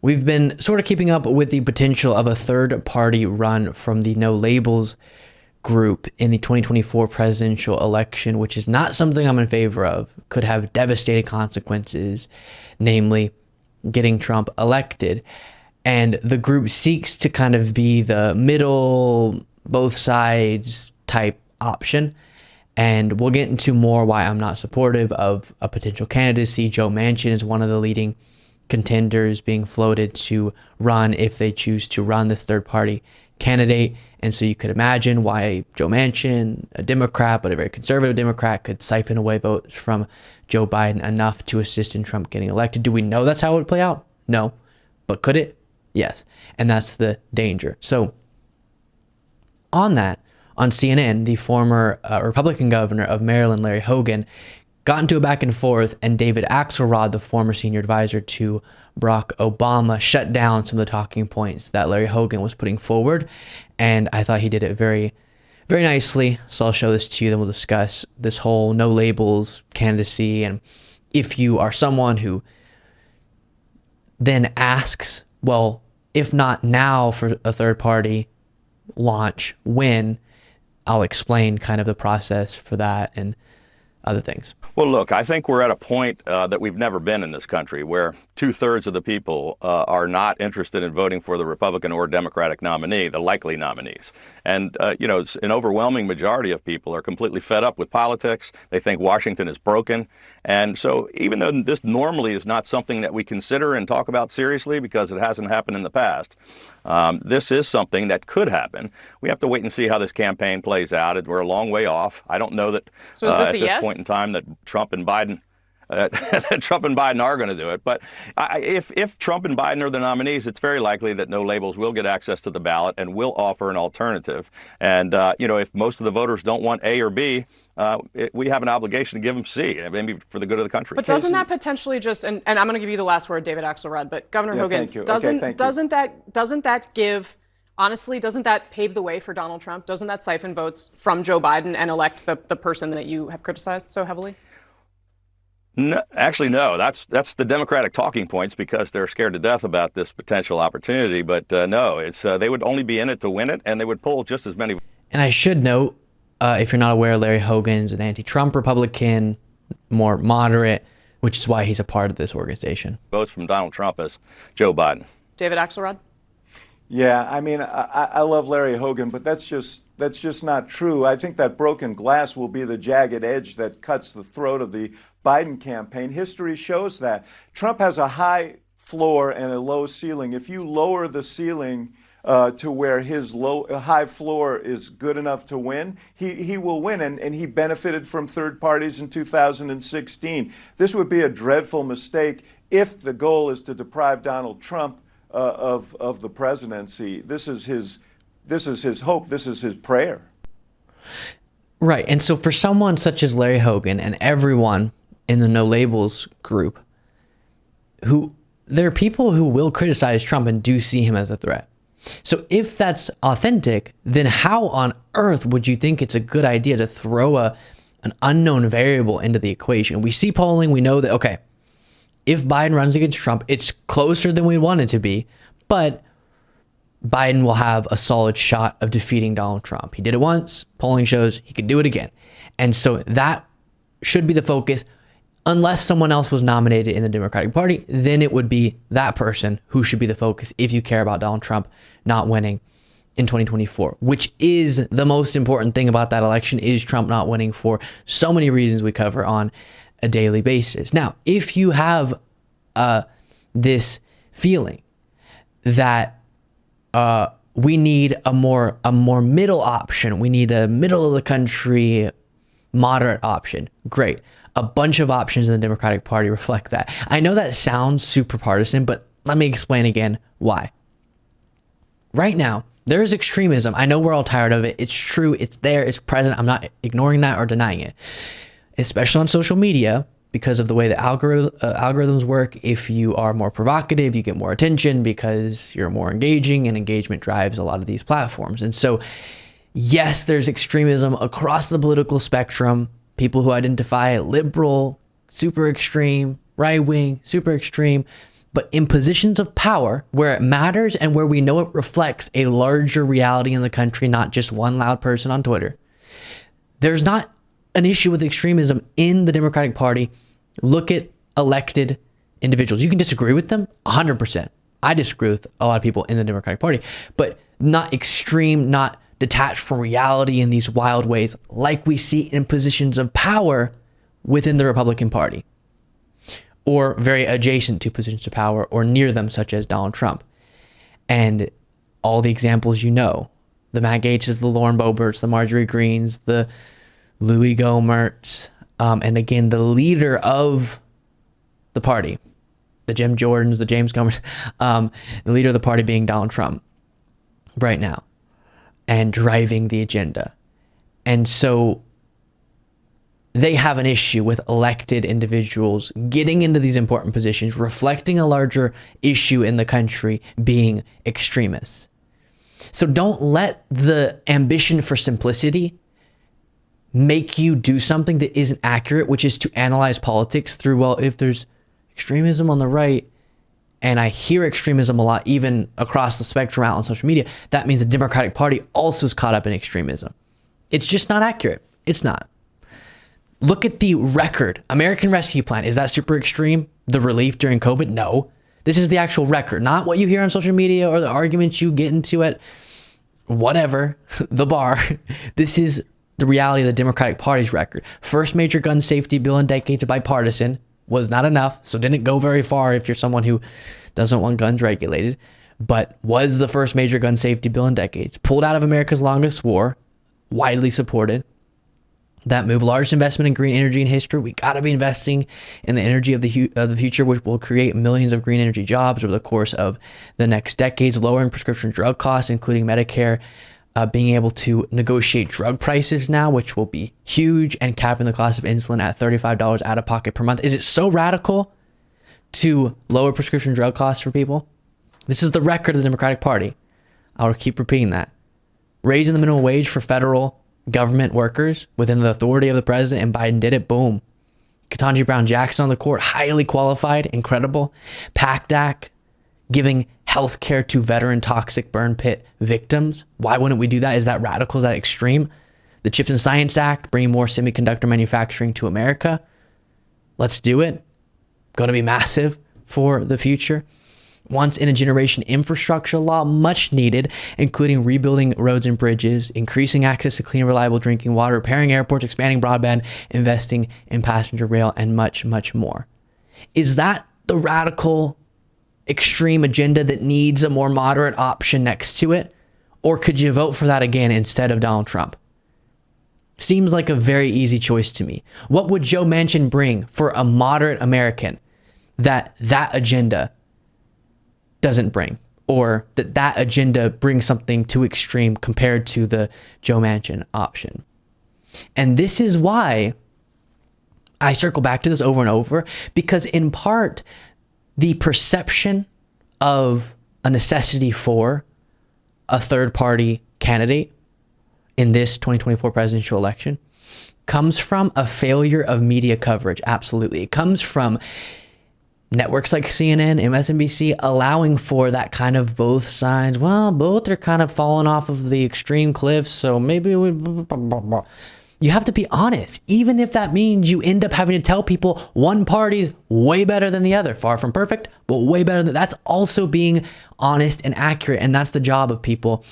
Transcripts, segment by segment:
We've been sort of keeping up with the potential of a third party run from the No Labels group in the 2024 presidential election, which is not something I'm in favor of. Could have devastating consequences, namely getting Trump elected. And the group seeks to kind of be the middle, both sides type option. And we'll get into more why I'm not supportive of a potential candidacy. Joe Manchin is one of the leading contenders being floated to run if they choose to run this third party candidate. And so you could imagine why Joe Manchin, a Democrat, but a very conservative Democrat, could siphon away votes from Joe Biden enough to assist in Trump getting elected. Do we know that's how it would play out? No. But could it? Yes. And that's the danger. So on that, on CNN, the former Republican governor of Maryland, Larry Hogan, got into a back and forth, and David Axelrod, the former senior advisor to Barack Obama, shut down some of the talking points that Larry Hogan was putting forward. And I thought he did it very, very nicely. So I'll show this to you, then we'll discuss this whole no labels candidacy. And if you are someone who then asks, well, if not now for a third party launch, when? I'll explain kind of the process for that and other things. Well, look, I think we're at a point that we've never been in this country where 2/3 of the people are not interested in voting for the Republican or Democratic nominee, the likely nominees. And, an overwhelming majority of people are completely fed up with politics. They think Washington is broken. And so even though this normally is not something that we consider and talk about seriously because it hasn't happened in the past, this is something that could happen. We have to wait and see how this campaign plays out. We're a long way off. I don't know that So is this at a this yes? point in time that Trump and Biden Trump and Biden are going to do it. But if Trump and Biden are the nominees, it's very likely that No Labels will get access to the ballot and will offer an alternative. And, if most of the voters don't want A or B, we have an obligation to give them C, maybe for the good of the country. But doesn't that potentially just, and I'm going to give you the last word, David Axelrod, but Governor Hogan, thank you. doesn't that give, honestly, doesn't that pave the way for Donald Trump? Doesn't that siphon votes from Joe Biden and elect the person that you have criticized so heavily? No, actually, no. That's the Democratic talking points because they're scared to death about this potential opportunity. But no, it's they would only be in it to win it, and they would pull just as many. And I should note, if you're not aware, Larry Hogan's an anti-Trump Republican, more moderate, which is why he's a part of this organization. Votes from Donald Trump as Joe Biden. David Axelrod? Yeah, I mean, I love Larry Hogan, but that's just not true. I think that broken glass will be the jagged edge that cuts the throat of the Biden campaign. History shows that. Trump has a high floor and a low ceiling. If you lower the ceiling to where his high floor is good enough to win, he will win. And he benefited from third parties in 2016. This would be a dreadful mistake if the goal is to deprive Donald Trump of the presidency. This is his hope. This is his prayer. Right. And so for someone such as Larry Hogan and everyone in the No Labels group, there are people who will criticize Trump and do see him as a threat. So if that's authentic, then how on earth would you think it's a good idea to throw an unknown variable into the equation? We see polling. We know that, okay, if Biden runs against Trump, it's closer than we want it to be, but Biden will have a solid shot of defeating Donald Trump. He did it once. Polling shows he could do it again. And so that should be the focus. Unless someone else was nominated in the Democratic Party, then it would be that person who should be the focus if you care about Donald Trump not winning in 2024, which is the most important thing about that election, is Trump not winning for so many reasons we cover on a daily basis. Now, if you have this feeling that we need a more middle option, we need a middle of the country moderate option, great. A bunch of options in the Democratic Party reflect that. I know that sounds super partisan, but let me explain again why. Right now, there is extremism. I know we're all tired of it. It's true. It's there. It's present. I'm not ignoring that or denying it, especially on social media because of the way the algorithms work. If you are more provocative, you get more attention because you're more engaging, and engagement drives a lot of these platforms. And so, yes, there's extremism across the political spectrum. People who identify liberal, super extreme, right-wing, super extreme. but in positions of power where it matters and where we know it reflects a larger reality in the country, not just one loud person on Twitter, there's not an issue with extremism in the Democratic Party. Look at elected individuals. You can disagree with them 100%. I disagree with a lot of people in the Democratic Party, but not extreme, not detached from reality in these wild ways like we see in positions of power within the Republican Party, or very adjacent to positions of power or near them, such as Donald Trump. And all the examples you know, the Matt Gaetzes, the Lauren Boeberts, the Marjorie Greens, the Louis Gohmerts, and again, the leader of the party, the Jim Jordans, the James Comers, the leader of the party being Donald Trump right now, and driving the agenda. And so they have an issue with elected individuals getting into these important positions, reflecting a larger issue in the country, being extremists. So don't let the ambition for simplicity make you do something that isn't accurate, which is to analyze politics through, well, if there's extremism on the right, and I hear extremism a lot, even across the spectrum out on social media, that means the Democratic Party also is caught up in extremism. It's just not accurate. It's not. Look at the record. American Rescue Plan. Is that super extreme? The relief during COVID? No. This is the actual record, not what you hear on social media or the arguments you get into at whatever, the bar. This is the reality of the Democratic Party's record. First major gun safety bill in decades, bipartisan, was not enough, so didn't go very far if you're someone who doesn't want guns regulated, but was the first major gun safety bill in decades. Pulled out of America's longest war, widely supported. That move, largest investment in green energy in history. We got to be investing in the energy of the future, which will create millions of green energy jobs over the course of the next decades, lowering prescription drug costs, including Medicare, being able to negotiate drug prices now, which will be huge, and capping the cost of insulin at $35 out of pocket per month. Is it so radical to lower prescription drug costs for people? This is the record of the Democratic Party. I'll keep repeating that. Raising the minimum wage for federal government workers within the authority of the president, and Biden did it. Boom. Ketanji Brown Jackson on the court, highly qualified, incredible. PACT Act, giving health care to veteran toxic burn pit victims. Why wouldn't we do that? Is that radical? Is that extreme? The Chips and Science Act, bringing more semiconductor manufacturing to America. Let's do it. Going to be massive for the future. Once in a generation infrastructure law, much needed, including rebuilding roads and bridges, increasing access to clean, reliable drinking water, repairing airports, expanding broadband, investing in passenger rail, and much, much more. Is that the radical, extreme agenda that needs a more moderate option next to it? Or could you vote for that again instead of Donald Trump? Seems like a very easy choice to me. What would Joe Manchin bring for a moderate American that agenda doesn't bring, or that agenda brings something too extreme compared to the Joe Manchin option? And this is why I circle back to this over and over, because in part, the perception of a necessity for a third party candidate in this 2024 presidential election comes from a failure of media coverage. Absolutely. It comes from networks like CNN, MSNBC, allowing for that kind of both sides. Well, both are kind of falling off of the extreme cliffs, so maybe you have to be honest, even if that means you end up having to tell people one party's way better than the other. Far from perfect, but way better than that's also being honest and accurate, and that's the job of people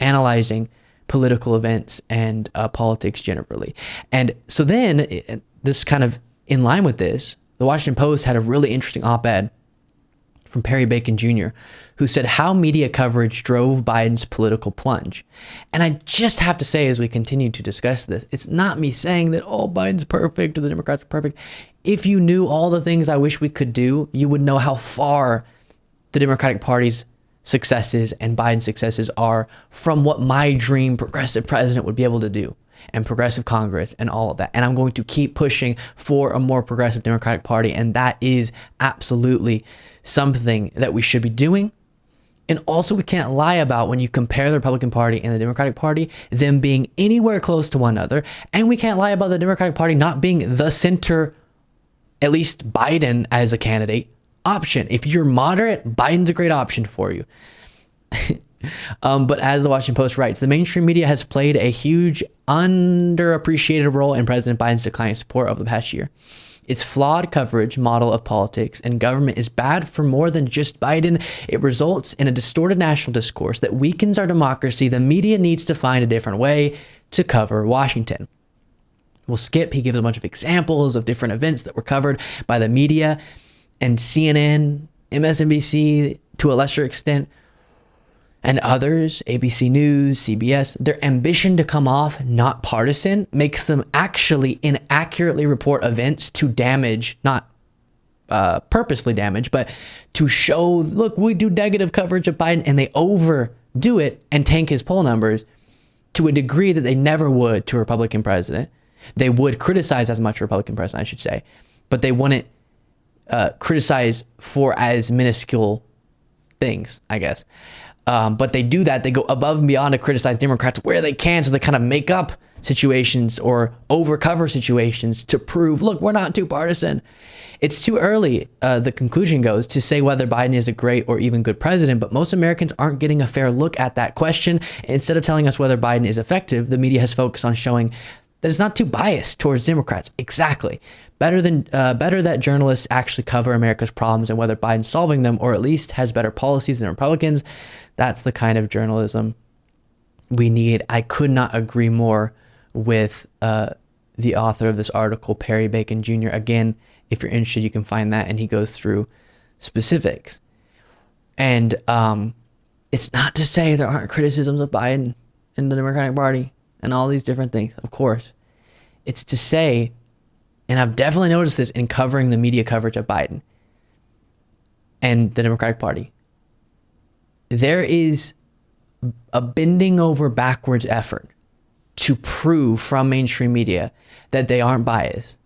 analyzing political events and politics generally. And so then, this kind of in line with this, the Washington Post had a really interesting op-ed from Perry Bacon Jr., who said how media coverage drove Biden's political plunge. And I just have to say, as we continue to discuss this, it's not me saying that, oh, Biden's perfect or the Democrats are perfect. If you knew all the things I wish we could do, you would know how far the Democratic Party's successes and Biden's successes are from what my dream progressive president would be able to do, and progressive Congress and all of that. And I'm going to keep pushing for a more progressive Democratic Party. And that is absolutely something that we should be doing. And also, we can't lie about, when you compare the Republican Party and the Democratic Party, them being anywhere close to one another. And we can't lie about the Democratic Party not being the center, at least Biden as a candidate, option. If you're moderate, Biden's a great option for you. But as the Washington Post writes, the mainstream media has played a huge underappreciated role in President Biden's declining support over the past year. Its flawed coverage model of politics and government is bad for more than just Biden. It results in a distorted national discourse that weakens our democracy. The media needs to find a different way to cover Washington. Well, Skip, he gives a bunch of examples of different events that were covered by the media, and CNN, MSNBC to a lesser extent, and others, ABC News, CBS, their ambition to come off not partisan makes them actually inaccurately report events to damage, not purposely damage, but to show, look, we do negative coverage of Biden, and they overdo it and tank his poll numbers to a degree that they never would to a Republican president. They would criticize as much a Republican president, I should say, but they wouldn't criticize for as minuscule things, I guess. But they do that. They go above and beyond to criticize Democrats where they can. So they kind of make up situations or overcover situations to prove, look, we're not too partisan. It's too early, the conclusion goes, to say whether Biden is a great or even good president. But most Americans aren't getting a fair look at that question. Instead of telling us whether Biden is effective, the media has focused on showing that it's not too biased towards Democrats. Exactly. Better that journalists actually cover America's problems and whether Biden's solving them, or at least has better policies than Republicans. That's the kind of journalism we need. I could not agree more with the author of this article, Perry Bacon Jr. Again, if you're interested, you can find that, and he goes through specifics. And it's not to say there aren't criticisms of Biden in the Democratic Party and all these different things, of course. It's to say, and I've definitely noticed this in covering the media coverage of Biden and the Democratic Party, there is a bending over backwards effort to prove from mainstream media that they aren't biased,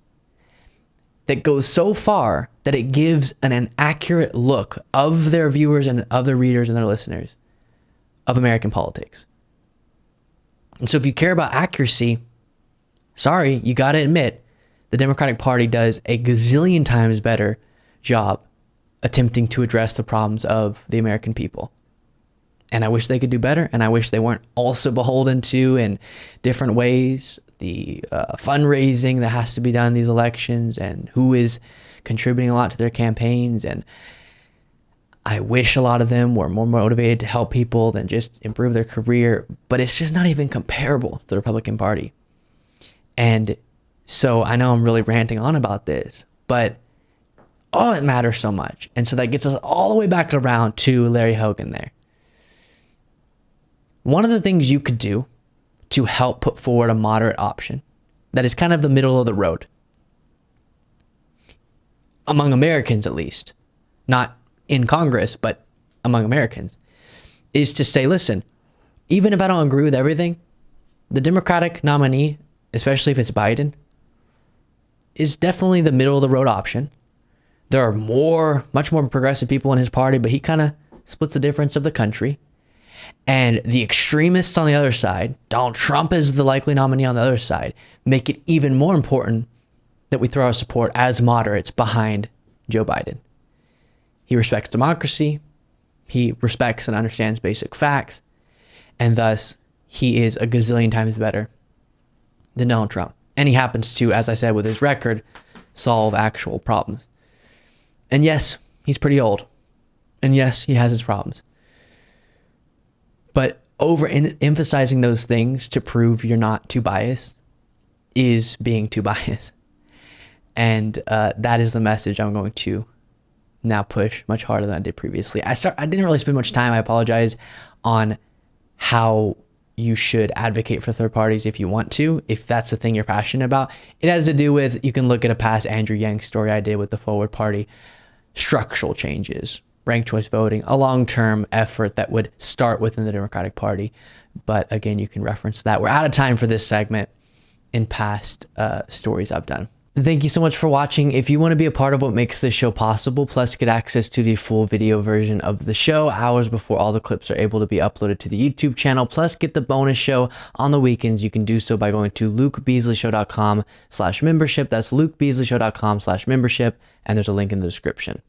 that goes so far that it gives an inaccurate look of their viewers and of their readers and their listeners of American politics. And so if you care about accuracy, sorry, you got to admit the Democratic Party does a gazillion times better job attempting to address the problems of the American people. And I wish they could do better. And I wish they weren't also beholden to, in different ways, the fundraising that has to be done in these elections and who is contributing a lot to their campaigns. And I wish a lot of them were more motivated to help people than just improve their career. But it's just not even comparable to the Republican Party. And so I know I'm really ranting on about this, but oh, it matters so much. And so that gets us all the way back around to Larry Hogan there. One of the things you could do to help put forward a moderate option that is kind of the middle of the road, among Americans at least, not in Congress, but among Americans, is to say, listen, even if I don't agree with everything, the Democratic nominee, especially if it's Biden, is definitely the middle of the road option. There are much more progressive people in his party, but he kind of splits the difference of the country. And the extremists on the other side, Donald Trump is the likely nominee on the other side, make it even more important that we throw our support as moderates behind Joe Biden. He respects democracy. He respects and understands basic facts. And thus, he is a gazillion times better than Donald Trump. And he happens to, as I said, with his record, solve actual problems. And yes, he's pretty old. And yes, he has his problems. But emphasizing those things to prove you're not too biased is being too biased. And that is the message I'm going to now push much harder than I did previously. I didn't really spend much time, I apologize, on how you should advocate for third parties if you want to, if that's the thing you're passionate about. It has to do with, you can look at a past Andrew Yang story I did with the Forward Party, structural changes, ranked choice voting, a long-term effort that would start within the Democratic Party. But again, you can reference that. We're out of time for this segment in past stories I've done. Thank you so much for watching. If you want to be a part of what makes this show possible, plus get access to the full video version of the show hours before all the clips are able to be uploaded to the YouTube channel, plus get the bonus show on the weekends, you can do so by going to lukebeasleyshow.com/membership. That's lukebeasleyshow.com/membership, and there's a link in the description.